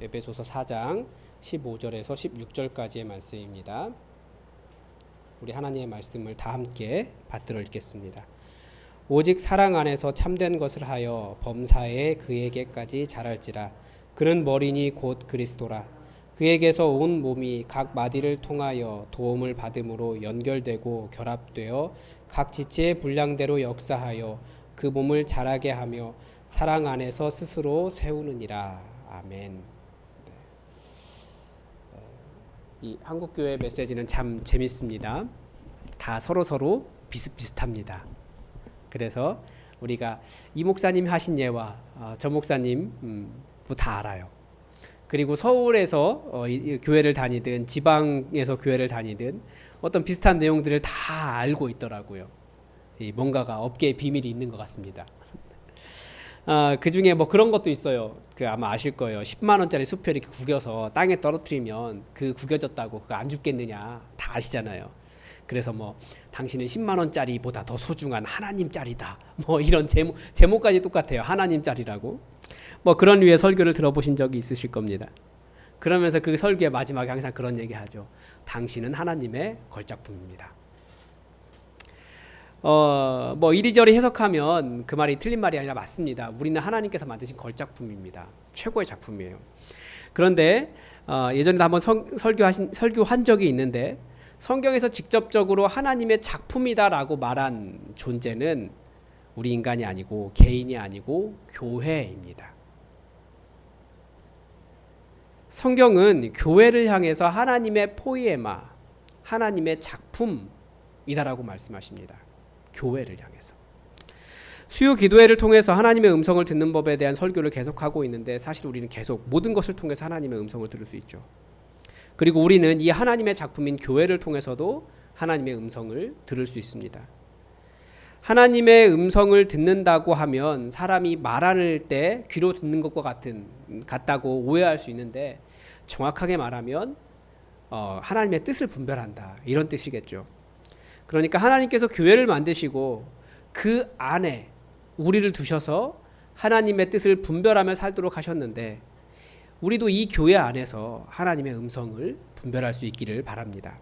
에베소서 4장 15절에서 16절까지의 말씀입니다. 우리 하나님의 말씀을 다 함께 받들어 읽겠습니다. 오직 사랑 안에서 참된 것을 하여 범사에 그에게까지 자랄지라. 그는 머리니 곧 그리스도라. 그에게서 온 몸이 각 마디를 통하여 도움을 받음으로 연결되고 결합되어 각 지체의 분량대로 역사하여 그 몸을 자라게 하며 사랑 안에서 스스로 세우느니라. 아멘. 이 한국교회 메시지는 참 재밌습니다. 다 서로 비슷비슷합니다. 그래서 우리가 이 목사님 하신 예와 저 목사님 다 알아요. 그리고 서울에서 이 교회를 다니든 지방에서 교회를 다니든 어떤 비슷한 내용들을 다 알고 있더라고요. 뭔가가 업계에 비밀이 있는 것 같습니다. 그 중에 뭐 그런 것도 있어요. 아마 아실 거예요. 10만 원짜리 수표 이렇게 구겨서 땅에 떨어뜨리면 그 구겨졌다고 그거 안 죽겠느냐 다 아시잖아요. 그래서 뭐 당신은 10만 원짜리보다 더 소중한 하나님짜리다. 뭐 이런 제목까지 똑같아요. 하나님짜리라고. 뭐 그런 류의 설교를 들어보신 적이 있으실 겁니다. 그러면서 그 설교의 마지막에 항상 그런 얘기하죠. 당신은 하나님의 걸작품입니다. 뭐 이리저리 해석하면 그 말이 틀린 말이 아니라 맞습니다. 우리는 하나님께서 만드신 걸작품입니다. 최고의 작품이에요. 그런데 예전에 한번 설교한 적이 있는데 성경에서 직접적으로 하나님의 작품이다라고 말한 존재는 우리 인간이 아니고 개인이 아니고 교회입니다. 성경은 교회를 향해서 하나님의 포이에마, 하나님의 작품이다라고 말씀하십니다. 교회를 향해서. 수요 기도회를 통해서 하나님의 음성을 듣는 법에 대한 설교를 계속하고 있는데 사실 우리는 계속 모든 것을 통해서 하나님의 음성을 들을 수 있죠. 그리고 우리는 이 하나님의 작품인 교회를 통해서도 하나님의 음성을 들을 수 있습니다. 하나님의 음성을 듣는다고 하면 사람이 말할 때 귀로 듣는 것과 같다고 오해할 수 있는데 정확하게 말하면 하나님의 뜻을 분별한다 이런 뜻이겠죠. 그러니까 하나님께서 교회를 만드시고 그 안에 우리를 두셔서 하나님의 뜻을 분별하며 살도록 하셨는데 우리도 이 교회 안에서 하나님의 음성을 분별할 수 있기를 바랍니다.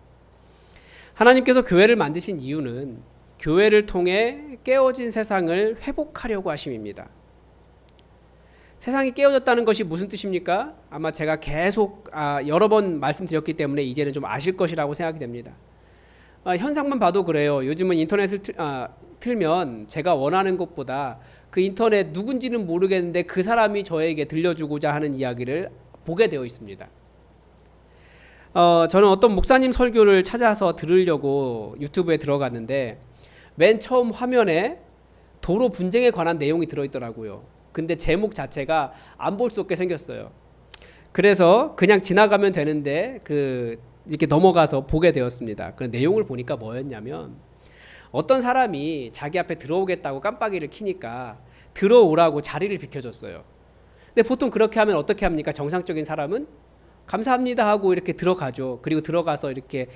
하나님께서 교회를 만드신 이유는 교회를 통해 깨어진 세상을 회복하려고 하심입니다. 세상이 깨어졌다는 것이 무슨 뜻입니까? 아마 제가 계속 여러 번 말씀드렸기 때문에 이제는 좀 아실 것이라고 생각이 됩니다. 현상만 봐도 그래요. 요즘은 인터넷을 틀면 제가 원하는 것보다 그 인터넷 누군지는 모르겠는데 그 사람이 저에게 들려주고자 하는 이야기를 보게 되어 있습니다. 저는 어떤 목사님 설교를 찾아서 들으려고 유튜브에 들어갔는데 맨 처음 화면에 도로 분쟁에 관한 내용이 들어있더라고요. 근데 제목 자체가 안 볼 수 없게 생겼어요. 그래서 그냥 지나가면 되는데 이렇게 넘어가서 보게 되었습니다. 그 내용을 보니까 뭐였냐면 어떤 사람이 자기 앞에 들어오겠다고 깜빡이를 켜니까 들어오라고 자리를 비켜줬어요. 근데 보통 그렇게 하면 어떻게 합니까? 정상적인 사람은 감사합니다 하고 이렇게 들어가죠. 그리고 들어가서 이렇게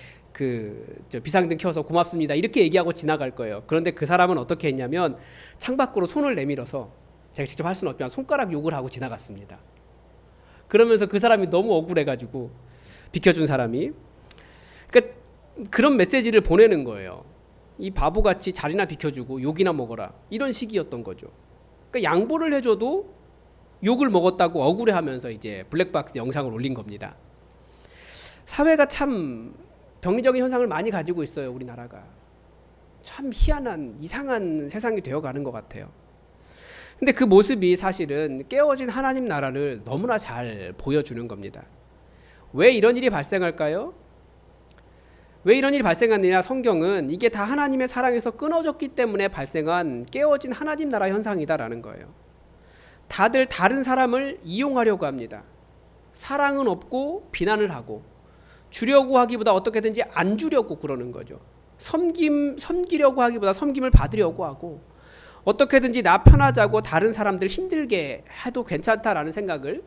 비상등 켜서 고맙습니다 이렇게 얘기하고 지나갈 거예요. 그런데 그 사람은 어떻게 했냐면 창밖으로 손을 내밀어서 제가 직접 할 수는 없지만 손가락 욕을 하고 지나갔습니다. 그러면서 그 사람이 너무 억울해가지고 비켜준 사람이 그러니까 그런 메시지를 보내는 거예요. 이 바보같이 자리나 비켜주고 욕이나 먹어라 이런 식이었던 거죠. 그러니까 양보를 해줘도 욕을 먹었다고 억울해하면서 이제 블랙박스 영상을 올린 겁니다. 사회가 참 병리적인 현상을 많이 가지고 있어요. 우리나라가 참 희한한 이상한 세상이 되어가는 것 같아요. 근데 그 모습이 사실은 깨어진 하나님 나라를 너무나 잘 보여주는 겁니다. 왜 이런 일이 발생할까요? 왜 이런 일이 발생하느냐? 성경은 이게 다 하나님의 사랑에서 끊어졌기 때문에 발생한 깨어진 하나님 나라 현상이다라는 거예요. 다들 다른 사람을 이용하려고 합니다. 사랑은 없고 비난을 하고 주려고 하기보다 어떻게든지 안 주려고 그러는 거죠. 섬기려고 하기보다 섬김을 받으려고 하고 어떻게든지 나 편하자고 다른 사람들 힘들게 해도 괜찮다라는 생각을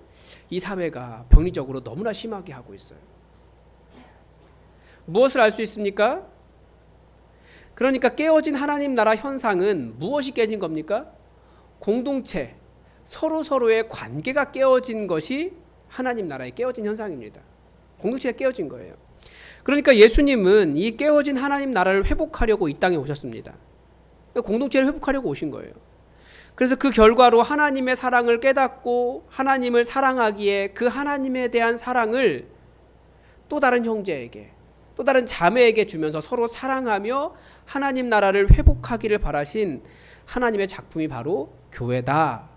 이 사회가 병리적으로 너무나 심하게 하고 있어요. 무엇을 알 수 있습니까? 그러니까 깨어진 하나님 나라 현상은 무엇이 깨진 겁니까? 공동체, 서로서로의 관계가 깨어진 것이 하나님 나라에 깨어진 현상입니다. 공동체가 깨어진 거예요. 그러니까 예수님은 이 깨어진 하나님 나라를 회복하려고 이 땅에 오셨습니다. 공동체를 회복하려고 오신 거예요. 그래서 그 결과로 하나님의 사랑을 깨닫고 하나님을 사랑하기에 그 하나님에 대한 사랑을 또 다른 형제에게, 또 다른 자매에게 주면서 서로 사랑하며 하나님 나라를 회복하기를 바라신 하나님의 작품이 바로 교회다.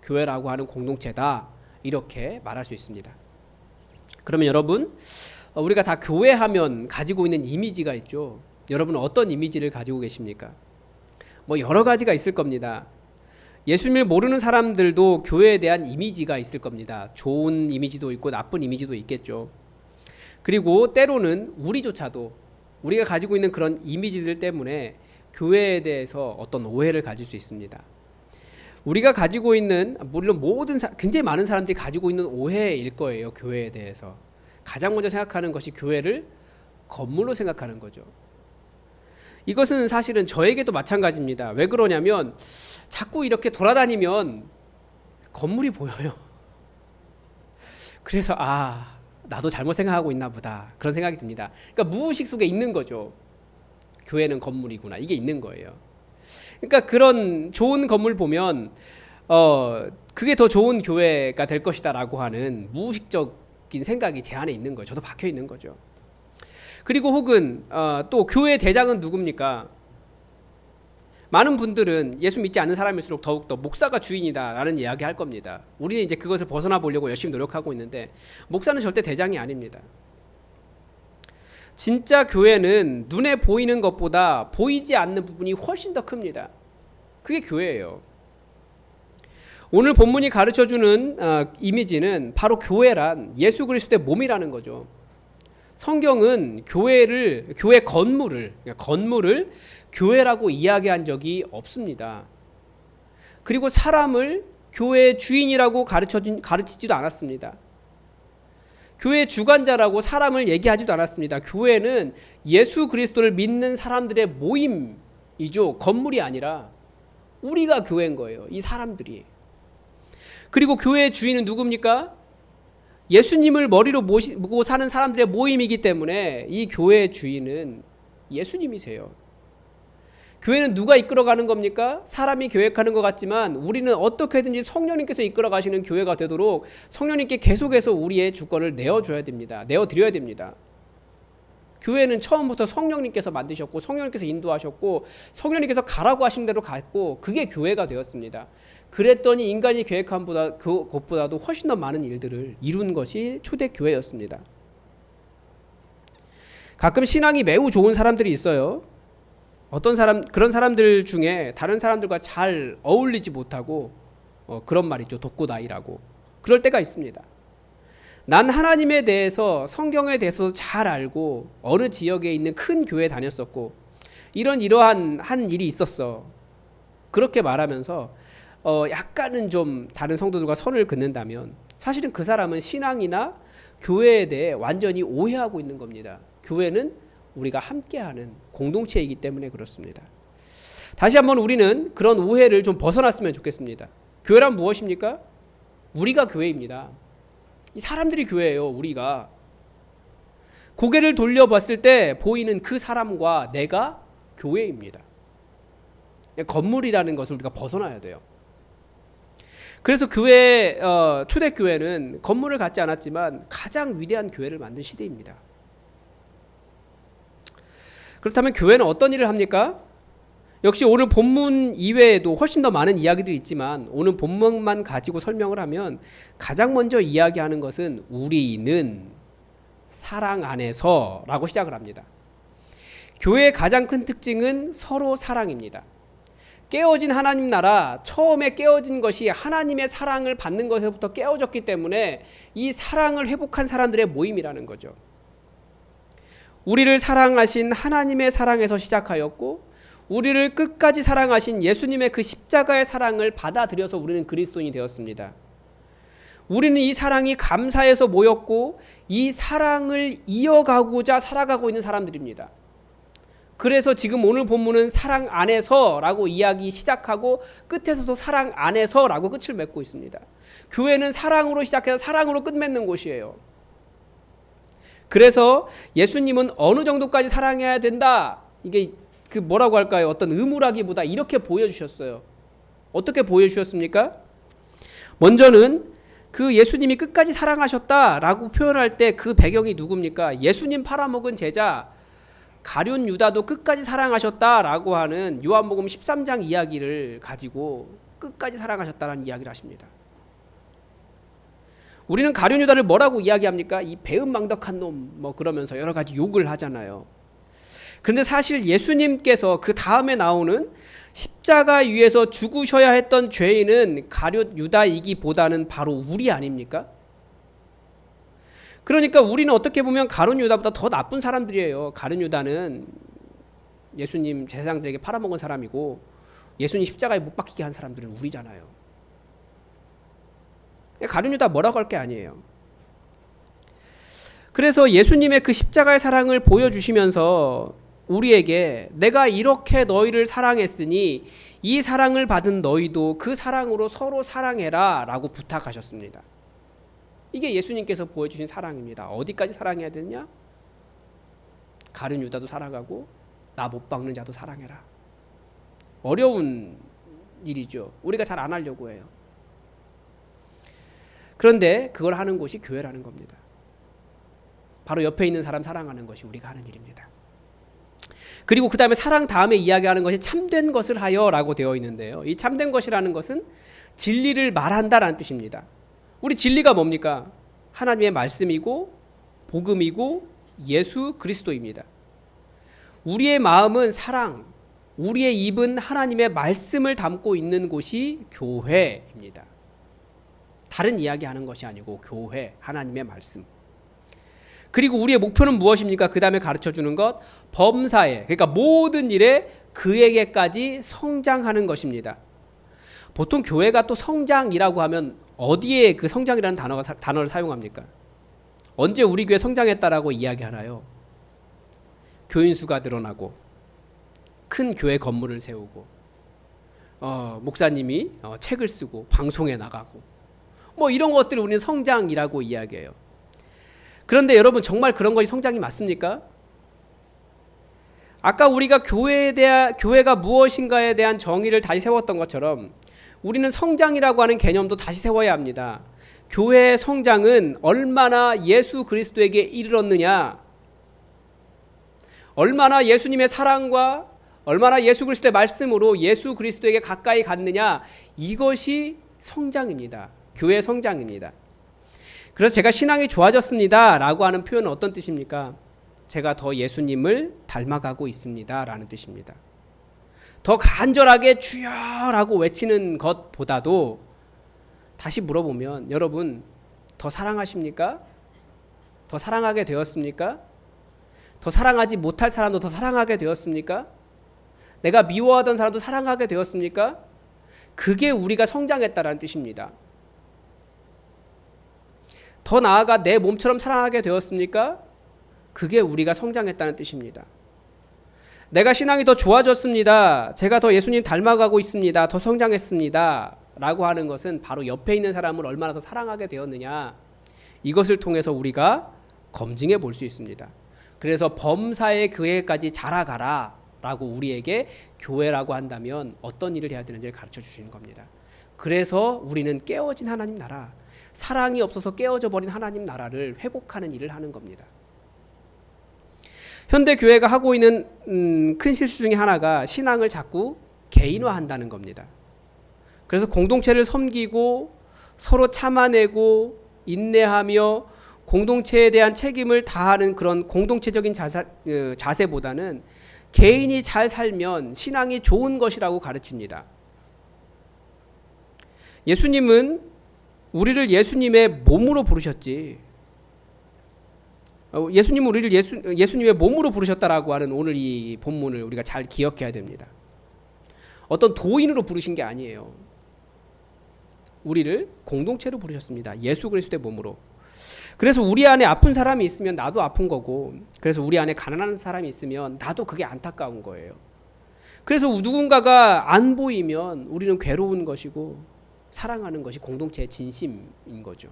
교회라고 하는 공동체다. 이렇게 말할 수 있습니다. 그러면 여러분, 우리가 다 교회하면 가지고 있는 이미지가 있죠. 여러분은 어떤 이미지를 가지고 계십니까? 뭐 여러 가지가 있을 겁니다. 예수님을 모르는 사람들도 교회에 대한 이미지가 있을 겁니다. 좋은 이미지도 있고 나쁜 이미지도 있겠죠. 그리고 때로는 우리조차도 우리가 가지고 있는 그런 이미지들 때문에 교회에 대해서 어떤 오해를 가질 수 있습니다. 우리가 가지고 있는, 물론 굉장히 많은 사람들이 가지고 있는 오해일 거예요. 교회에 대해서 가장 먼저 생각하는 것이 교회를 건물로 생각하는 거죠. 이것은 사실은 저에게도 마찬가지입니다. 왜 그러냐면 자꾸 이렇게 돌아다니면 건물이 보여요. 그래서 나도 잘못 생각하고 있나 보다, 그런 생각이 듭니다. 그러니까 무의식 속에 있는 거죠. 교회는 건물이구나, 이게 있는 거예요. 그러니까 그런 좋은 건물 보면 그게 더 좋은 교회가 될 것이다 라고 하는 무의식적인 생각이 제 안에 있는 거예요. 저도 박혀 있는 거죠. 그리고 혹은 또 교회 대장은 누굽니까? 많은 분들은 예수 믿지 않는 사람일수록 더욱더 목사가 주인이다 라는 이야기 할 겁니다. 우리는 이제 그것을 벗어나 보려고 열심히 노력하고 있는데 목사는 절대 대장이 아닙니다. 진짜 교회는 눈에 보이는 것보다 보이지 않는 부분이 훨씬 더 큽니다. 그게 교회예요. 오늘 본문이 가르쳐주는 이미지는 바로 교회란 예수 그리스도의 몸이라는 거죠. 성경은 교회 건물을 교회라고 이야기한 적이 없습니다. 그리고 사람을 교회의 주인이라고 가르치지도 않았습니다. 교회의 주관자라고 사람을 얘기하지도 않았습니다. 교회는 예수 그리스도를 믿는 사람들의 모임이죠. 건물이 아니라 우리가 교회인 거예요. 이 사람들이. 그리고 교회의 주인은 누굽니까? 예수님을 머리로 모시고 사는 사람들의 모임이기 때문에 이 교회의 주인은 예수님이세요. 교회는 누가 이끌어가는 겁니까? 사람이 계획하는 것 같지만 우리는 어떻게든지 성령님께서 이끌어가시는 교회가 되도록 성령님께 계속해서 우리의 주권을 내어드려야 됩니다. 교회는 처음부터 성령님께서 만드셨고 성령님께서 인도하셨고 성령님께서 가라고 하신 대로 갔고 그게 교회가 되었습니다. 그랬더니 인간이 계획한 것보다도 훨씬 더 많은 일들을 이룬 것이 초대교회였습니다. 가끔 신앙이 매우 좋은 사람들이 있어요. 그런 사람들 중에 다른 사람들과 잘 어울리지 못하고 그런 말 있죠. 독고다이라고. 그럴 때가 있습니다. 난 하나님에 대해서 성경에 대해서 잘 알고 어느 지역에 있는 큰 교회에 다녔었고 이러한 한 일이 있었어. 그렇게 말하면서 약간은 좀 다른 성도들과 선을 긋는다면 사실은 그 사람은 신앙이나 교회에 대해 완전히 오해하고 있는 겁니다. 교회는 우리가 함께하는 공동체이기 때문에 그렇습니다. 다시 한번 우리는 그런 오해를 좀 벗어났으면 좋겠습니다. 교회란 무엇입니까? 우리가 교회입니다. 이 사람들이 교회예요. 우리가. 고개를 돌려봤을 때 보이는 그 사람과 내가 교회입니다. 건물이라는 것을 우리가 벗어나야 돼요. 그래서 초대교회는 건물을 갖지 않았지만 가장 위대한 교회를 만든 시대입니다. 그렇다면 교회는 어떤 일을 합니까? 역시 오늘 본문 이외에도 훨씬 더 많은 이야기들이 있지만 오늘 본문만 가지고 설명을 하면 가장 먼저 이야기하는 것은 우리는 사랑 안에서 라고 시작을 합니다. 교회의 가장 큰 특징은 서로 사랑입니다. 깨어진 하나님 나라, 처음에 깨어진 것이 하나님의 사랑을 받는 것에서부터 깨어졌기 때문에 이 사랑을 회복한 사람들의 모임이라는 거죠. 우리를 사랑하신 하나님의 사랑에서 시작하였고 우리를 끝까지 사랑하신 예수님의 그 십자가의 사랑을 받아들여서 우리는 그리스도인이 되었습니다. 우리는 이 사랑이 감사해서 모였고 이 사랑을 이어가고자 살아가고 있는 사람들입니다. 그래서 지금 오늘 본문은 사랑 안에서라고 이야기 시작하고 끝에서도 사랑 안에서라고 끝을 맺고 있습니다. 교회는 사랑으로 시작해서 사랑으로 끝맺는 곳이에요. 그래서 예수님은 어느 정도까지 사랑해야 된다. 이게 그 뭐라고 할까요? 어떤 의무라기보다 이렇게 보여주셨어요. 어떻게 보여주셨습니까? 먼저는 그 예수님이 끝까지 사랑하셨다라고 표현할 때 그 배경이 누굽니까? 예수님 팔아먹은 제자 가룟 유다도 끝까지 사랑하셨다라고 하는 요한복음 13장 이야기를 가지고 끝까지 사랑하셨다라는 이야기를 하십니다. 우리는 가룟 유다를 뭐라고 이야기합니까? 이 배은망덕한 놈 뭐 그러면서 여러 가지 욕을 하잖아요. 그런데 사실 예수님께서 그 다음에 나오는 십자가 위에서 죽으셔야 했던 죄인은 가룟 유다이기보다는 바로 우리 아닙니까? 그러니까 우리는 어떻게 보면 가룟 유다보다 더 나쁜 사람들이에요. 가룟 유다는 예수님 제사장들에게 팔아먹은 사람이고 예수님 십자가에 못 박히게 한 사람들은 우리잖아요. 가룟 유다 뭐라고 할 게 아니에요. 그래서 예수님의 그 십자가의 사랑을 보여주시면서 우리에게 내가 이렇게 너희를 사랑했으니 이 사랑을 받은 너희도 그 사랑으로 서로 사랑해라 라고 부탁하셨습니다. 이게 예수님께서 보여주신 사랑입니다. 어디까지 사랑해야 되냐? 가룟 유다도 사랑하고 나 못 박는 자도 사랑해라. 어려운 일이죠. 우리가 잘 안 하려고 해요. 그런데 그걸 하는 곳이 교회라는 겁니다. 바로 옆에 있는 사람 사랑하는 것이 우리가 하는 일입니다. 그리고 그 다음에 사랑 다음에 이야기하는 것이 참된 것을 하여 라고 되어 있는데요. 이 참된 것이라는 것은 진리를 말한다라는 뜻입니다. 우리 진리가 뭡니까? 하나님의 말씀이고 복음이고 예수 그리스도입니다. 우리의 마음은 사랑, 우리의 입은 하나님의 말씀을 담고 있는 곳이 교회입니다. 다른 이야기하는 것이 아니고 교회, 하나님의 말씀. 그리고 우리의 목표는 무엇입니까? 그 다음에 가르쳐주는 것, 범사에, 그러니까 모든 일에 그에게까지 성장하는 것입니다. 보통 교회가 또 성장이라고 하면 어디에 그 성장이라는 단어를 사용합니까? 언제 우리 교회 성장했다라고 이야기하나요? 교인 수가 늘어나고 큰 교회 건물을 세우고 목사님이 책을 쓰고 방송에 나가고 뭐 이런 것들을 우리는 성장이라고 이야기해요. 그런데 여러분 정말 그런 것이 성장이 맞습니까? 아까 우리가 교회가 무엇인가에 대한 정의를 다시 세웠던 것처럼 우리는 성장이라고 하는 개념도 다시 세워야 합니다. 교회의 성장은 얼마나 예수 그리스도에게 이르렀느냐, 얼마나 예수님의 사랑과 얼마나 예수 그리스도의 말씀으로 예수 그리스도에게 가까이 갔느냐, 이것이 성장입니다. 교회의 성장입니다. 그래서 제가 신앙이 좋아졌습니다 라고 하는 표현은 어떤 뜻입니까? 제가 더 예수님을 닮아가고 있습니다 라는 뜻입니다. 더 간절하게 주여라고 외치는 것보다도 다시 물어보면 여러분 더 사랑하십니까? 더 사랑하게 되었습니까? 더 사랑하지 못할 사람도 더 사랑하게 되었습니까? 내가 미워하던 사람도 사랑하게 되었습니까? 그게 우리가 성장했다라는 뜻입니다. 더 나아가 내 몸처럼 사랑하게 되었습니까? 그게 우리가 성장했다는 뜻입니다. 내가 신앙이 더 좋아졌습니다. 제가 더 예수님 닮아가고 있습니다. 더 성장했습니다. 라고 하는 것은 바로 옆에 있는 사람을 얼마나 더 사랑하게 되었느냐, 이것을 통해서 우리가 검증해 볼 수 있습니다. 그래서 범사에 그에까지 자라가라 라고 우리에게 교회라고 한다면 어떤 일을 해야 되는지를 가르쳐 주시는 겁니다. 그래서 우리는 깨어진 하나님 나라, 사랑이 없어서 깨어져 버린 하나님 나라를 회복하는 일을 하는 겁니다. 현대 교회가 하고 있는 큰 실수 중에 하나가 신앙을 자꾸 개인화한다는 겁니다. 그래서 공동체를 섬기고 서로 참아내고 인내하며 공동체에 대한 책임을 다하는 그런 공동체적인 자세보다는 개인이 잘 살면 신앙이 좋은 것이라고 가르칩니다. 예수님은 우리를 예수님의 몸으로 부르셨지. 예수님은 우리를 예수님의 몸으로 부르셨다라고 하는 오늘 이 본문을 우리가 잘 기억해야 됩니다. 어떤 도인으로 부르신 게 아니에요. 우리를 공동체로 부르셨습니다. 예수 그리스도의 몸으로. 그래서 우리 안에 아픈 사람이 있으면 나도 아픈 거고, 그래서 우리 안에 가난한 사람이 있으면 나도 그게 안타까운 거예요. 그래서 누군가가 안 보이면 우리는 괴로운 것이고 사랑하는 것이 공동체의 진심인 거죠.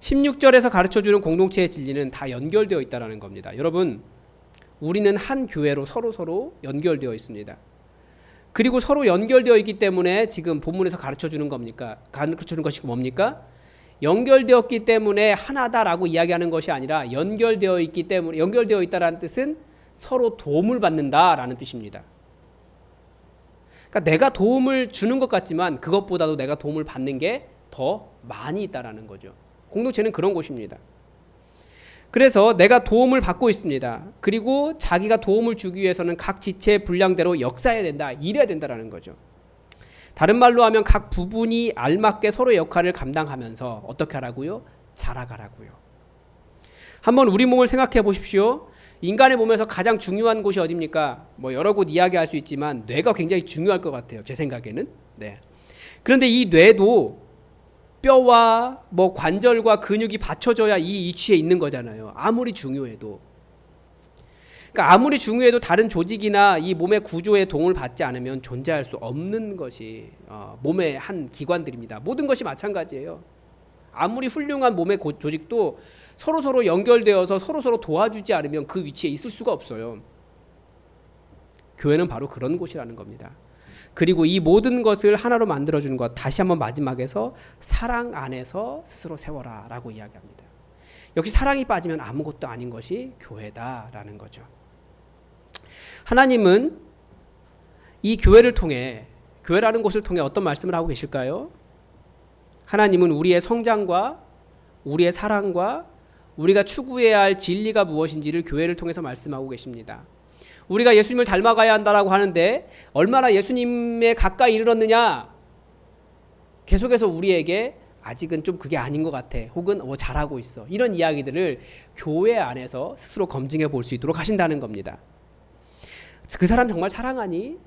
16절에서 가르쳐주는 공동체의 진리는 다 연결되어 있다는 겁니다. 여러분, 우리는 한 교회로 서로 연결되어 있습니다. 그리고 서로 연결되어 있기 때문에 지금 본문에서 가르쳐주는 겁니까? 가르쳐주는 것이 뭡니까? 연결되었기 때문에 하나다라고 이야기하는 것이 아니라 연결되어 있기 때문에, 연결되어 있다라는 뜻은 서로 도움을 받는다라는 뜻입니다. 그러니까 내가 도움을 주는 것 같지만 그것보다도 내가 도움을 받는 게 더 많이 있다라는 거죠. 공동체는 그런 곳입니다. 그래서 내가 도움을 받고 있습니다. 그리고 자기가 도움을 주기 위해서는 각 지체의 분량대로 역사해야 된다, 일해야 된다라는 거죠. 다른 말로 하면 각 부분이 알맞게 서로의 역할을 감당하면서 어떻게 하라고요? 자라가라고요. 한번 우리 몸을 생각해 보십시오. 인간의 몸에서 가장 중요한 곳이 어디입니까? 뭐 여러 곳 이야기할 수 있지만 뇌가 굉장히 중요할 것 같아요. 제 생각에는. 네. 그런데 이 뇌도 뼈와 뭐 관절과 근육이 받쳐져야 이 위치에 있는 거잖아요. 아무리 중요해도. 그러니까 아무리 중요해도 다른 조직이나 이 몸의 구조에 도움을 받지 않으면 존재할 수 없는 것이 몸의 한 기관들입니다. 모든 것이 마찬가지예요. 아무리 훌륭한 몸의 조직도 서로 연결되어서 서로 도와주지 않으면 그 위치에 있을 수가 없어요. 교회는 바로 그런 곳이라는 겁니다. 그리고 이 모든 것을 하나로 만들어주는 것, 다시 한번 마지막에서 사랑 안에서 스스로 세워라 라고 이야기합니다. 역시 사랑이 빠지면 아무것도 아닌 것이 교회다라는 거죠. 하나님은 이 교회를 통해, 교회라는 곳을 통해 어떤 말씀을 하고 계실까요? 하나님은 우리의 성장과 우리의 사랑과 우리가 추구해야 할 진리가 무엇인지를 교회를 통해서 말씀하고 계십니다. 우리가 예수님을 닮아가야 한다라고 하는데 얼마나 예수님에 가까이 이르렀느냐? 계속해서 우리에게 아직은 좀 그게 아닌 것 같아. 혹은 잘하고 있어. 이런 이야기들을 교회 안에서 스스로 검증해 볼 수 있도록 하신다는 겁니다. 그 사람 정말 사랑하니?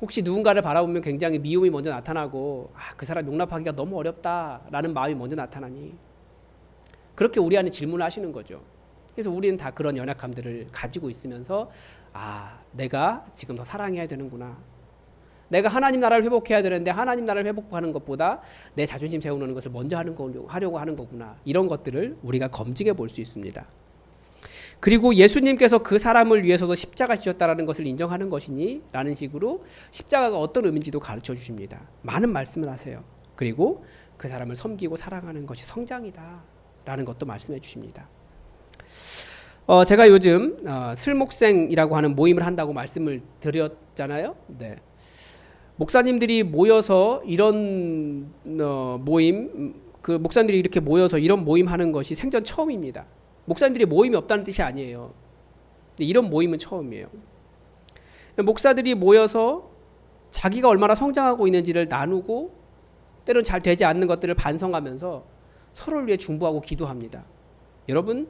혹시 누군가를 바라보면 굉장히 미움이 먼저 나타나고 그 사람 용납하기가 너무 어렵다라는 마음이 먼저 나타나니? 그렇게 우리 안에 질문을 하시는 거죠. 그래서 우리는 다 그런 연약함들을 가지고 있으면서 내가 지금 더 사랑해야 되는구나. 내가 하나님 나라를 회복해야 되는데 하나님 나라를 회복하는 것보다 내 자존심 세우는 것을 먼저 하려고 하는 거구나. 이런 것들을 우리가 검증해 볼 수 있습니다. 그리고 예수님께서 그 사람을 위해서도 십자가 지셨다라는 것을 인정하는 것이니? 라는 식으로 십자가가 어떤 의미인지도 가르쳐 주십니다. 많은 말씀을 하세요. 그리고 그 사람을 섬기고 사랑하는 것이 성장이다 라는 것도 말씀해 주십니다. 제가 요즘 슬목생이라고 하는 모임을 한다고 말씀을 드렸잖아요. 네. 목사님들이 모여서 이런 모임, 그 목사님들이 이렇게 모여서 이런 모임 하는 것이 생전 처음입니다. 목사님들이 모임이 없다는 뜻이 아니에요. 이런 모임은 처음이에요. 목사들이 모여서 자기가 얼마나 성장하고 있는지를 나누고 때로는 잘 되지 않는 것들을 반성하면서 서로를 위해 중보하고 기도합니다. 여러분,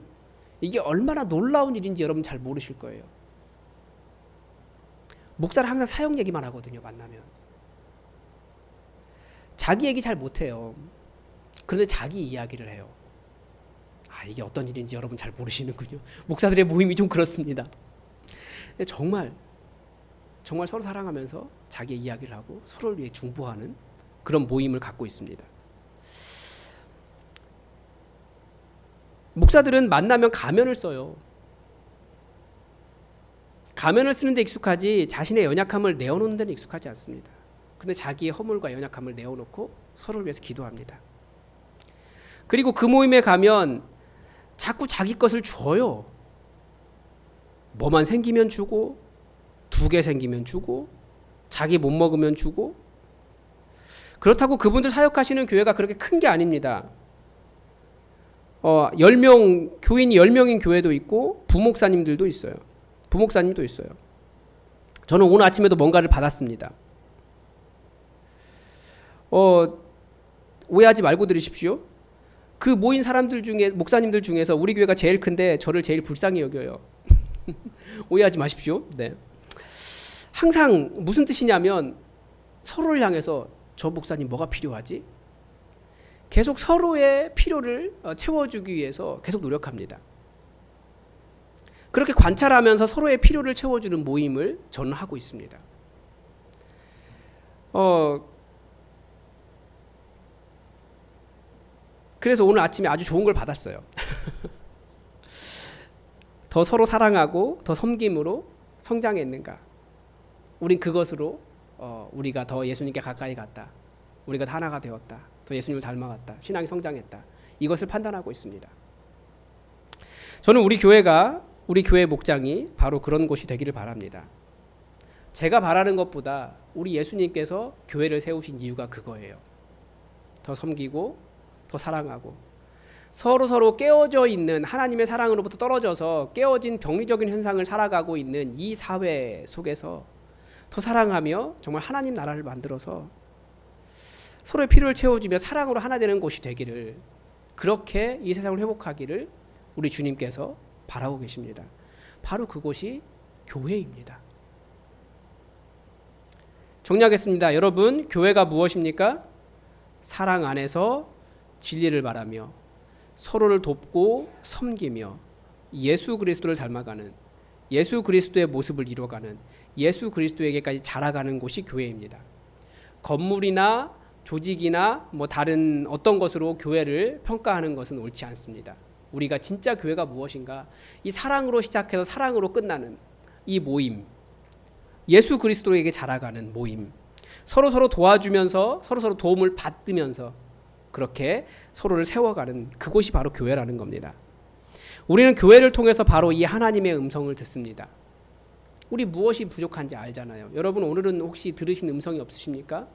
이게 얼마나 놀라운 일인지 여러분 잘 모르실 거예요. 목사는 항상 사역 얘기만 하거든요. 만나면 자기 얘기 잘 못해요. 그런데 자기 이야기를 해요. 이게 어떤 일인지 여러분 잘 모르시는군요. 목사들의 모임이 좀 그렇습니다. 근데 정말 서로 사랑하면서 자기 이야기를 하고 서로를 위해 중보하는 그런 모임을 갖고 있습니다. 목사들은 만나면 가면을 써요. 가면을 쓰는 데 익숙하지 자신의 연약함을 내어놓는 데는 익숙하지 않습니다. 근데 자기의 허물과 연약함을 내어놓고 서로를 위해서 기도합니다. 그리고 그 모임에 가면 자꾸 자기 것을 줘요. 뭐만 생기면 주고, 2개 생기면 주고, 자기 못 먹으면 주고. 그렇다고 그분들 사역하시는 교회가 그렇게 큰 게 아닙니다. 10명, 교인이 10명인 교회도 있고 부목사님들도 있어요. 부목사님도 있어요. 저는 오늘 아침에도 뭔가를 받았습니다. 오해하지 말고 들으십시오. 그 모인 사람들 중에, 목사님들 중에서 우리 교회가 제일 큰데 저를 제일 불쌍히 여겨요. 오해하지 마십시오. 네. 항상 무슨 뜻이냐면 서로를 향해서 저 목사님 뭐가 필요하지? 계속 서로의 필요를 채워주기 위해서 계속 노력합니다. 그렇게 관찰하면서 서로의 필요를 채워주는 모임을 저는 하고 있습니다. 그래서 오늘 아침에 아주 좋은 걸 받았어요. 더 서로 사랑하고 더 섬김으로 성장했는가? 우린 그것으로 우리가 더 예수님께 가까이 갔다. 우리가 다 하나가 되었다. 더 예수님을 닮아갔다. 신앙이 성장했다. 이것을 판단하고 있습니다. 저는 우리 교회 목장이 바로 그런 곳이 되기를 바랍니다. 제가 바라는 것보다 우리 예수님께서 교회를 세우신 이유가 그거예요. 더 섬기고 더 사랑하고 서로 깨어져 있는 하나님의 사랑으로부터 떨어져서 깨어진 병리적인 현상을 살아가고 있는 이 사회 속에서 더 사랑하며 정말 하나님 나라를 만들어서 서로의 필요를 채워주며 사랑으로 하나 되는 곳이 되기를, 그렇게 이 세상을 회복하기를 우리 주님께서 바라고 계십니다. 바로 그곳이 교회입니다. 정리하겠습니다. 여러분, 교회가 무엇입니까? 사랑 안에서 진리를 말하며 서로를 돕고 섬기며 예수 그리스도를 닮아가는, 예수 그리스도의 모습을 이루어가는, 예수 그리스도에게까지 자라가는 곳이 교회입니다. 건물이나 조직이나 다른 어떤 것으로 교회를 평가하는 것은 옳지 않습니다. 우리가 진짜 교회가 무엇인가? 이 사랑으로 시작해서 사랑으로 끝나는 이 모임, 예수 그리스도에게 자라가는 모임, 서로 도와주면서 서로 도움을 받으면서 그렇게 서로를 세워가는 그곳이 바로 교회라는 겁니다. 우리는 교회를 통해서 바로 이 하나님의 음성을 듣습니다. 우리 무엇이 부족한지 알잖아요. 여러분, 오늘은 혹시 들으신 음성이 없으십니까?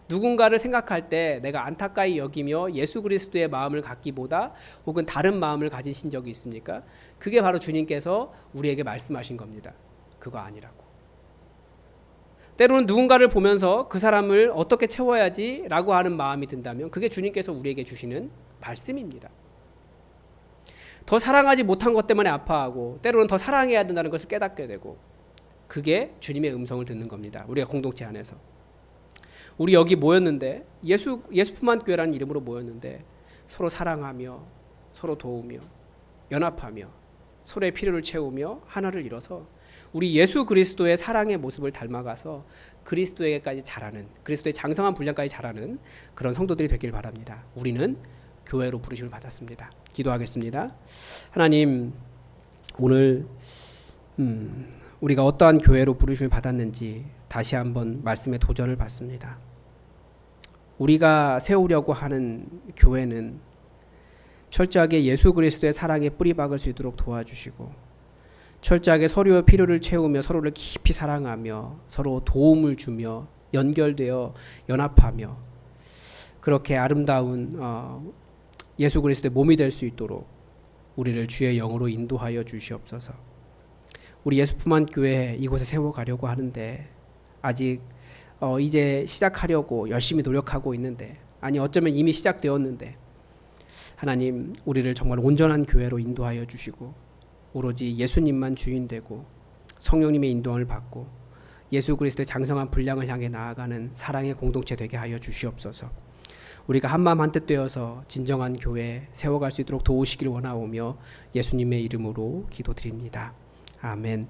누군가를 생각할 때 내가 안타까이 여기며 예수 그리스도의 마음을 갖기보다 혹은 다른 마음을 가지신 적이 있습니까? 그게 바로 주님께서 우리에게 말씀하신 겁니다. 그거 아니라고. 때로는 누군가를 보면서 그 사람을 어떻게 채워야지 라고 하는 마음이 든다면 그게 주님께서 우리에게 주시는 말씀입니다. 더 사랑하지 못한 것 때문에 아파하고 때로는 더 사랑해야 된다는 것을 깨닫게 되고, 그게 주님의 음성을 듣는 겁니다. 우리가 공동체 안에서. 우리 여기 모였는데 예수품한 교회라는 이름으로 모였는데 서로 사랑하며 서로 도우며 연합하며 서로의 필요를 채우며 하나를 이뤄서 우리 예수 그리스도의 사랑의 모습을 닮아가서 그리스도에게까지 자라는, 그리스도의 장성한 분량까지 자라는 그런 성도들이 되길 바랍니다. 우리는 교회로 부르심을 받았습니다. 기도하겠습니다. 하나님, 오늘 우리가 어떠한 교회로 부르심을 받았는지 다시 한번 말씀에 도전을 받습니다. 우리가 세우려고 하는 교회는 철저하게 예수 그리스도의 사랑에 뿌리 박을 수 있도록 도와주시고, 철저하게 서로의 필요를 채우며 서로를 깊이 사랑하며 서로 도움을 주며 연결되어 연합하며 그렇게 아름다운 예수 그리스도의 몸이 될 수 있도록 우리를 주의 영으로 인도하여 주시옵소서. 우리 예수품한 교회 이곳에 세워가려고 하는데 아직 이제 시작하려고 열심히 노력하고 있는데, 아니 어쩌면 이미 시작되었는데, 하나님, 우리를 정말 온전한 교회로 인도하여 주시고 오로지 예수님만 주인 되고 성령님의 인도함을 받고 예수 그리스도의 장성한 분량을 향해 나아가는 사랑의 공동체 되게 하여 주시옵소서. 우리가 한마음 한뜻 되어서 진정한 교회 세워갈 수 있도록 도우시길 원하오며 예수님의 이름으로 기도드립니다. 아멘.